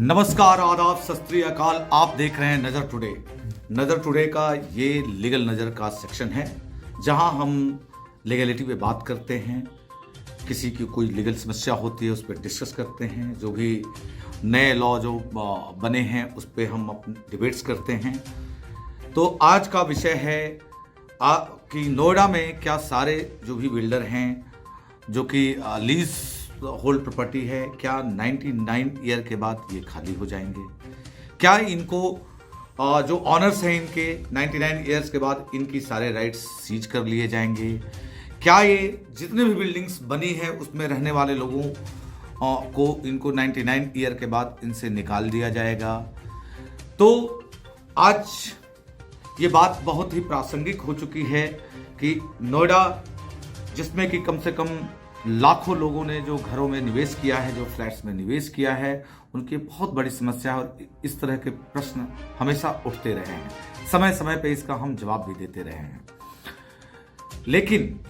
नमस्कार, आदाब, सत श्री अकाल। आप देख रहे हैं नजर टुडे। नजर टुडे का ये लीगल नजर का सेक्शन है जहां हम लीगलिटी पे बात करते हैं। किसी की कोई लीगल समस्या होती है उस पर डिस्कस करते हैं। जो भी नए लॉ जो बने हैं उस पर हम अपने डिबेट्स करते हैं। तो आज का विषय है कि नोएडा में क्या सारे जो भी बिल्डर हैं जो कि लीज होल्ड प्रॉपर्टी है, क्या 99 ईयर के बाद ये खाली हो जाएंगे? क्या इनको जो ऑनर्स हैं इनके 99 ईयर्स के बाद इनकी सारे राइट्स सीज कर लिए जाएंगे? क्या ये जितने भी बिल्डिंग्स बनी है उसमें रहने वाले लोगों को इनको 99 ईयर के बाद इनसे निकाल दिया जाएगा? तो आज ये बात बहुत ही प्रासंगिक हो चुकी है कि नोएडा, जिसमें कि कम से कम लाखों लोगों ने जो घरों में निवेश किया है, जो फ्लैट्स में निवेश किया है, उनकी बहुत बड़ी समस्या है और इस तरह के प्रश्न हमेशा उठते रहे हैं। समय समय पे इसका हम जवाब भी देते रहे हैं। लेकिन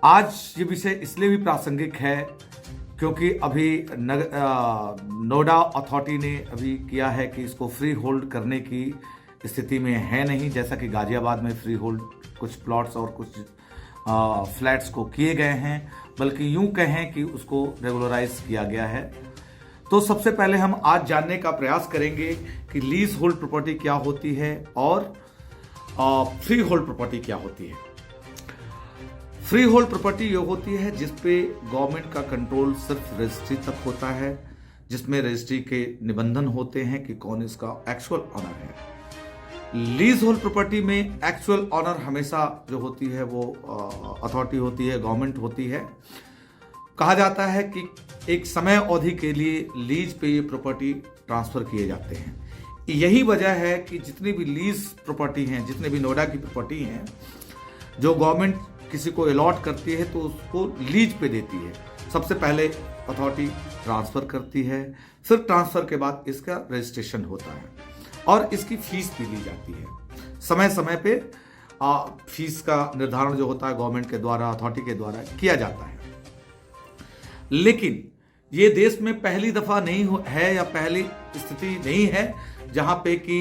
आज ये विषय इसलिए भी प्रासंगिक है क्योंकि अभी नोएडा अथॉरिटी ने अभी किया है कि इसको फ्री होल्ड करने की स्थिति में है नहीं, जैसा कि गाजियाबाद में फ्री होल्ड कुछ प्लॉट्स और कुछ फ्लैट्स को किए गए हैं, बल्कि यूं कहें कि उसको रेगुलराइज किया गया है। तो सबसे पहले हम आज जानने का प्रयास करेंगे कि लीज होल्ड प्रॉपर्टी क्या होती है और फ्री होल्ड प्रॉपर्टी क्या होती है। फ्री होल्ड प्रॉपर्टी ये होती है जिसपे गवर्नमेंट का कंट्रोल सिर्फ रजिस्ट्री तक होता है, जिसमें रजिस्ट्री के निबंधन होते हैं कि कौन इसका एक्चुअल ऑनर है। लीज होल्ड प्रॉपर्टी में एक्चुअल ऑनर हमेशा जो होती है वो अथॉरिटी होती है, गवर्नमेंट होती है। कहा जाता है कि एक समय अवधि के लिए लीज पे ये प्रॉपर्टी ट्रांसफर किए जाते हैं। यही वजह है कि जितनी भी लीज प्रॉपर्टी हैं, जितने भी नोएडा की प्रॉपर्टी हैं, जो गवर्नमेंट किसी को अलॉट करती है तो उसको लीज पे देती है। सबसे पहले अथॉरिटी ट्रांसफर करती है, फिर ट्रांसफर के बाद इसका रजिस्ट्रेशन होता है और इसकी फीस भी ली जाती है। समय समय पे फीस का निर्धारण जो होता है गवर्नमेंट के द्वारा, अथॉरिटी के द्वारा किया जाता है। लेकिन ये देश में पहली दफा नहीं है या पहली स्थिति नहीं है जहां पे कि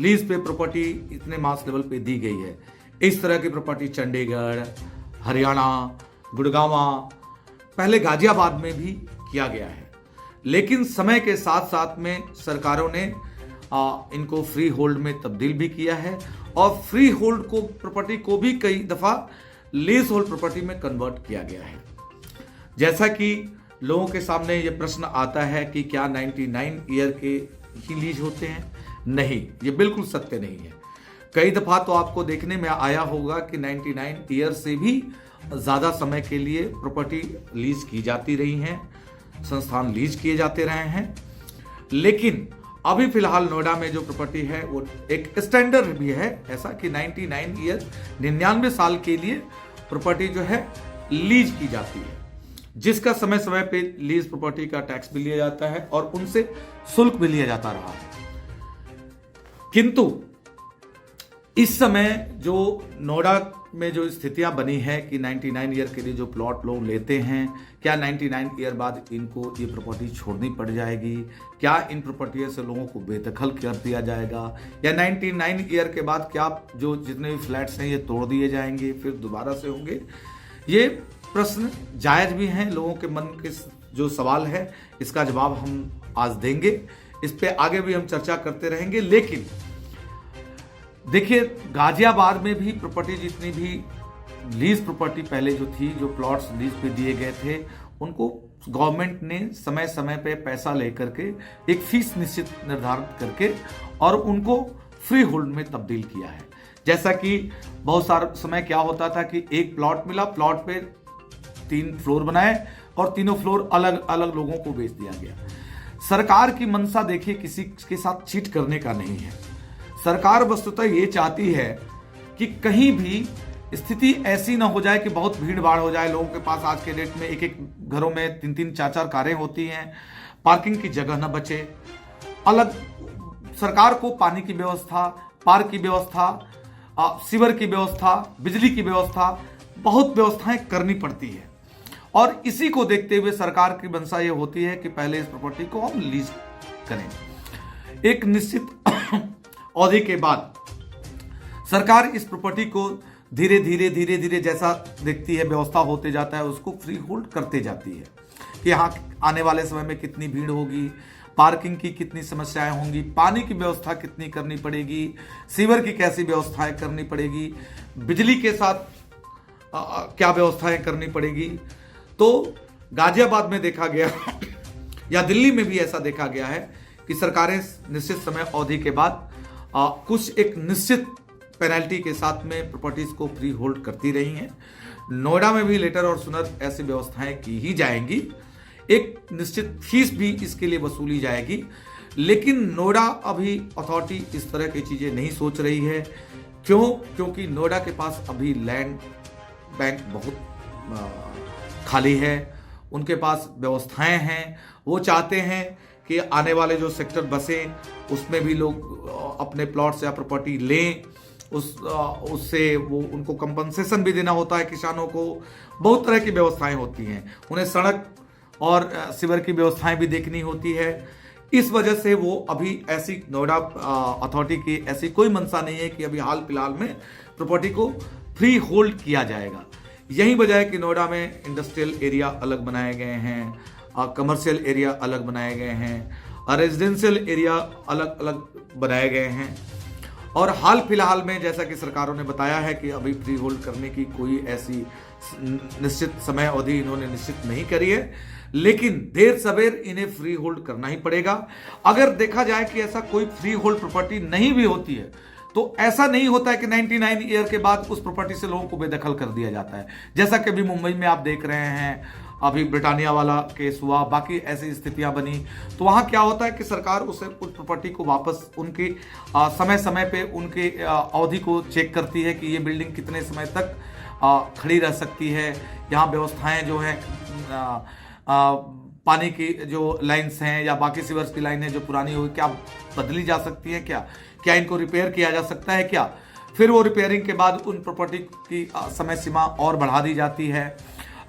लीज पे प्रॉपर्टी इतने मास लेवल पे दी गई है। इस तरह की प्रॉपर्टी चंडीगढ़, हरियाणा, गुड़गांव, पहले गाजियाबाद में भी किया गया है। लेकिन समय के साथ साथ में सरकारों ने इनको फ्री होल्ड में तब्दील भी किया है और फ्री होल्ड को प्रॉपर्टी को भी कई दफा लीज होल्ड प्रॉपर्टी में कन्वर्ट किया गया है। जैसा कि लोगों के सामने ये प्रश्न आता है कि क्या 99 ईयर के ही लीज होते हैं? नहीं, ये बिल्कुल सत्य नहीं है। कई दफा तो आपको देखने में आया होगा कि 99 ईयर से भी ज्यादा समय के लिए प्रॉपर्टी लीज की जाती रही हैं, संस्थान लीज किए जाते रहे हैं। लेकिन अभी फिलहाल नोएडा में जो प्रॉपर्टी है वो एक स्टैंडर्ड भी है ऐसा कि 99 ईयर 99 साल के लिए प्रॉपर्टी जो है लीज की जाती है, जिसका समय समय पे लीज प्रॉपर्टी का टैक्स भी लिया जाता है और उनसे शुल्क भी लिया जाता रहा है। किंतु इस समय जो नोएडा में जो स्थितियां बनी है कि 99 ईयर के लिए जो प्लॉट लोग लेते हैं, क्या 99 ईयर बाद इनको ये प्रॉपर्टी छोड़नी पड़ जाएगी? क्या इन प्रॉपर्टियों से लोगों को बेदखल कर दिया जाएगा? या 99 ईयर के बाद क्या जो जितने भी फ्लैट्स हैं ये तोड़ दिए जाएंगे, फिर दोबारा से होंगे? ये प्रश्न जायज भी हैं। लोगों के मन के जो सवाल है इसका जवाब हम आज देंगे। इस पे आगे भी हम चर्चा करते रहेंगे। लेकिन देखिए, गाजियाबाद में भी प्रॉपर्टी जितनी भी लीज प्रॉपर्टी पहले जो थी, जो प्लॉट्स लीज पे दिए गए थे, उनको गवर्नमेंट ने समय समय पे पैसा लेकर के एक फीस निश्चित निर्धारित करके और उनको फ्री होल्ड में तब्दील किया है। जैसा कि बहुत सारा समय क्या होता था कि एक प्लॉट मिला, प्लॉट पे 3 फ्लोर बनाए और तीनों फ्लोर अलग अलग लोगों को बेच दिया गया। सरकार की मंशा देखिए किसी के साथ चीट करने का नहीं है। सरकार वस्तुतः ये चाहती है कि कहीं भी स्थिति ऐसी ना हो जाए कि बहुत भीड़ भाड़ हो जाए। लोगों के पास आज के डेट में एक एक घरों में 3-3, 4-4 कारें होती हैं, पार्किंग की जगह ना बचे। अलग सरकार को पानी की व्यवस्था, पार्क की व्यवस्था, सीवर की व्यवस्था, बिजली की व्यवस्था, बहुत व्यवस्थाएं करनी पड़ती है और इसी को देखते हुए सरकार की मंशा ये होती है कि पहले इस प्रॉपर्टी को हम लीज करें। एक निश्चित अवधि के बाद सरकार इस प्रॉपर्टी को धीरे धीरे जैसा देखती है व्यवस्था होते जाता है उसको फ्री होल्ड करते जाती है कि यहाँ आने वाले समय में कितनी भीड़ होगी, पार्किंग की कितनी समस्याएं होंगी, पानी की व्यवस्था कितनी करनी पड़ेगी, सीवर की कैसी व्यवस्थाएं करनी पड़ेगी, बिजली के साथ क्या व्यवस्थाएं करनी पड़ेगी। तो गाजियाबाद में देखा गया या दिल्ली में भी ऐसा देखा गया है कि सरकारें निश्चित समय अवधि के बाद कुछ एक निश्चित पेनल्टी के साथ में प्रॉपर्टीज को फ्री होल्ड करती रही हैं। नोएडा में भी लेटर और सुनर ऐसी व्यवस्थाएं की ही जाएंगी, एक निश्चित फीस भी इसके लिए वसूली जाएगी। लेकिन नोएडा अभी अथॉरिटी इस तरह की चीजें नहीं सोच रही है। क्यों? क्योंकि नोएडा के पास अभी लैंड बैंक बहुत खाली है, उनके पास व्यवस्थाएं हैं। वो चाहते हैं कि आने वाले जो सेक्टर बसे उसमें भी लोग अपने प्लॉट्स या प्रॉपर्टी लें, उससे वो उनको कंपनसेशन भी देना होता है किसानों को। बहुत तरह की व्यवस्थाएं होती हैं, उन्हें सड़क और सीवर की व्यवस्थाएं भी देखनी होती है। इस वजह से वो अभी ऐसी नोएडा अथॉरिटी की ऐसी कोई मंशा नहीं है कि अभी हाल फिलहाल में प्रॉपर्टी को फ्री होल्ड किया जाएगा। यही वजह है कि नोएडा में इंडस्ट्रियल एरिया अलग बनाए गए हैं, कमर्शियल एरिया अलग बनाए गए हैं, रेजिडेंशियल एरिया अलग अलग बनाए गए हैं। और हाल फिलहाल में जैसा कि सरकारों ने बताया है कि अभी फ्री होल्ड करने की कोई ऐसी निश्चित समय अवधि इन्होंने निश्चित नहीं करी है, लेकिन देर सवेर इन्हें फ्री होल्ड करना ही पड़ेगा। अगर देखा जाए कि ऐसा कोई फ्री होल्ड प्रॉपर्टी नहीं भी होती है तो ऐसा नहीं होता है कि 99 ईयर के बाद उस प्रॉपर्टी से लोगों को बेदखल कर दिया जाता है। जैसा कि अभी मुंबई में आप देख रहे हैं, अभी ब्रिटानिया वाला केस हुआ, बाकी ऐसी स्थितियां बनी, तो वहां क्या होता है कि सरकार उस प्रॉपर्टी को वापस उनकी समय समय पे उनके अवधि को चेक करती है कि ये बिल्डिंग कितने समय तक खड़ी रह सकती है, यहाँ व्यवस्थाएं जो है पानी की जो लाइन्स हैं या बाकी सीवर्स की लाइन है जो पुरानी होगी क्या बदली जा सकती है, क्या इनको रिपेयर किया जा सकता है क्या। फिर वो रिपेयरिंग के बाद उन प्रॉपर्टी की समय सीमा और बढ़ा दी जाती है।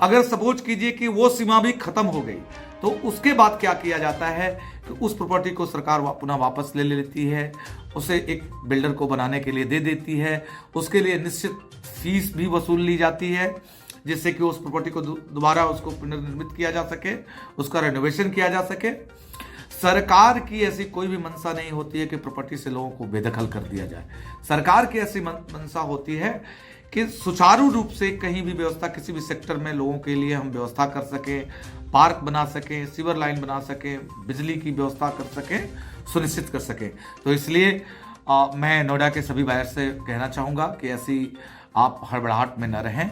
अगर सपोज कीजिए कि वो सीमा भी खत्म हो गई तो उसके बाद क्या किया जाता है कि उस प्रॉपर्टी को सरकार पुनः वापस ले लेती है, उसे एक बिल्डर को बनाने के लिए दे देती है, उसके लिए निश्चित फीस भी वसूल ली जाती है जिससे कि उस प्रॉपर्टी को दोबारा उसको पुनर्निर्मित किया जा सके, उसका रेनोवेशन किया जा सके। सरकार की ऐसी कोई भी मंशा नहीं होती है कि प्रॉपर्टी से लोगों को बेदखल कर दिया जाए। सरकार की ऐसी मंशा होती है कि सुचारू रूप से कहीं भी व्यवस्था किसी भी सेक्टर में लोगों के लिए हम व्यवस्था कर सकें, पार्क बना सकें, सीवर लाइन बना सकें, बिजली की व्यवस्था कर सकें, सुनिश्चित कर सकें। तो इसलिए मैं नोएडा के सभी बायर से कहना चाहूँगा कि ऐसी आप हड़बड़ाहट में न रहें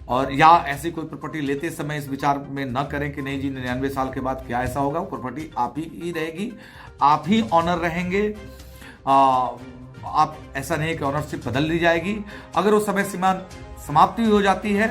और या ऐसी कोई प्रॉपर्टी लेते समय इस विचार में न करें कि नहीं जी 99 साल के बाद क्या ऐसा होगा। वो प्रॉपर्टी आप ही रहेगी, आप ही ऑनर रहेंगे। आप ऐसा नहीं है कि ऑनरशिप बदल दी जाएगी। अगर वो समय सीमा समाप्ति हो जाती है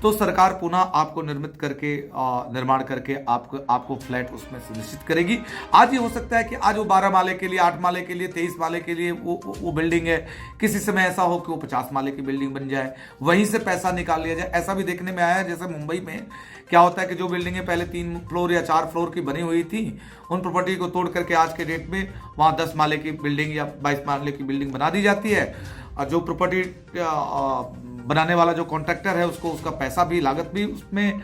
तो सरकार पुनः आपको निर्माण करके आपको फ्लैट उसमें सुनिश्चित करेगी। आज ये हो सकता है कि आज वो 12 माले के लिए, 8 माले के लिए, 23 माले के लिए वो बिल्डिंग है, किसी समय ऐसा हो कि वो 50 माले की बिल्डिंग बन जाए, वहीं से पैसा निकाल लिया जाए। ऐसा भी देखने में आया है, जैसे मुंबई में क्या होता है कि जो बिल्डिंगें पहले 3 फ्लोर या 4 फ्लोर की बनी हुई थी उन प्रॉपर्टी को तोड़ करके आज के डेट में वहाँ 10 माले की बिल्डिंग या 22 माले की बिल्डिंग बना दी जाती है। और जो प्रॉपर्टी बनाने वाला जो कॉन्ट्रैक्टर है उसको उसका पैसा भी, लागत भी उसमें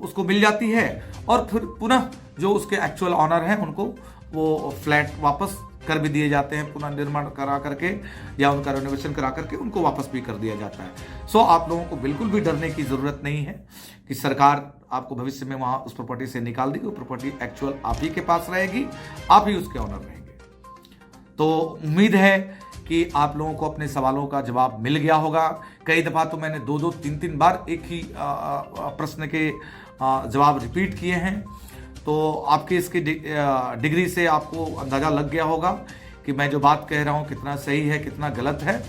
उसको मिल जाती है और फिर पुनः जो उसके एक्चुअल ऑनर हैं उनको वो फ्लैट वापस कर भी दिए जाते हैं, पुनः निर्माण करा करके या उनका रेनोवेशन करा करके उनको वापस भी कर दिया जाता है। सो आप लोगों को बिल्कुल भी डरने की ज़रूरत नहीं है कि सरकार आपको भविष्य में वहाँ उस प्रॉपर्टी से निकाल देगी। वो प्रॉपर्टी एक्चुअल आप ही के पास रहेगी, आप ही उसके ऑनर रहेंगे। तो उम्मीद है कि आप लोगों को अपने सवालों का जवाब मिल गया होगा। कई दफ़ा तो मैंने 2-2, 3-3 बार एक ही प्रश्न के जवाब रिपीट किए हैं, तो आपकी इसकी डिग्री से आपको अंदाज़ा लग गया होगा कि मैं जो बात कह रहा हूँ कितना सही है, कितना गलत है।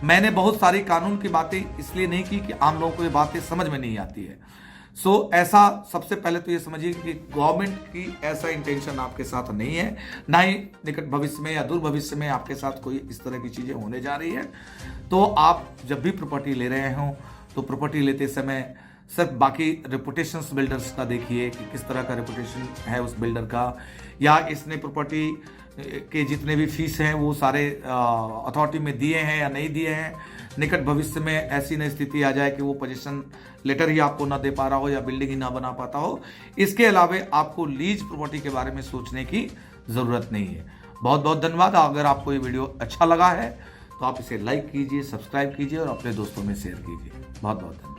मैंने बहुत सारी कानून की बातें इसलिए नहीं की कि आम लोगों को ये बातें समझ में नहीं आती है। सो ऐसा सबसे पहले तो ये समझिए कि गवर्नमेंट की ऐसा इंटेंशन आपके साथ नहीं है, ना ही निकट भविष्य में या दूर भविष्य में आपके साथ कोई इस तरह की चीज़ें होने जा रही है। तो आप जब भी प्रॉपर्टी ले रहे हों तो प्रॉपर्टी लेते समय सिर्फ बाकी रेपुटेशंस बिल्डर्स का देखिए कि किस तरह का रेपुटेशन है उस बिल्डर का, या इसने प्रॉपर्टी के जितने भी फीस हैं वो सारे अथॉरिटी में दिए हैं या नहीं दिए हैं। निकट भविष्य में ऐसी न स्थिति आ जाए कि वो पोजीशन लेटर ही आपको ना दे पा रहा हो या बिल्डिंग ही ना बना पाता हो। इसके अलावा आपको लीज प्रॉपर्टी के बारे में सोचने की ज़रूरत नहीं है। बहुत बहुत धन्यवाद। अगर आपको ये वीडियो अच्छा लगा है तो आप इसे लाइक कीजिए, सब्सक्राइब कीजिए और अपने दोस्तों में शेयर कीजिए। बहुत बहुत धन्यवाद।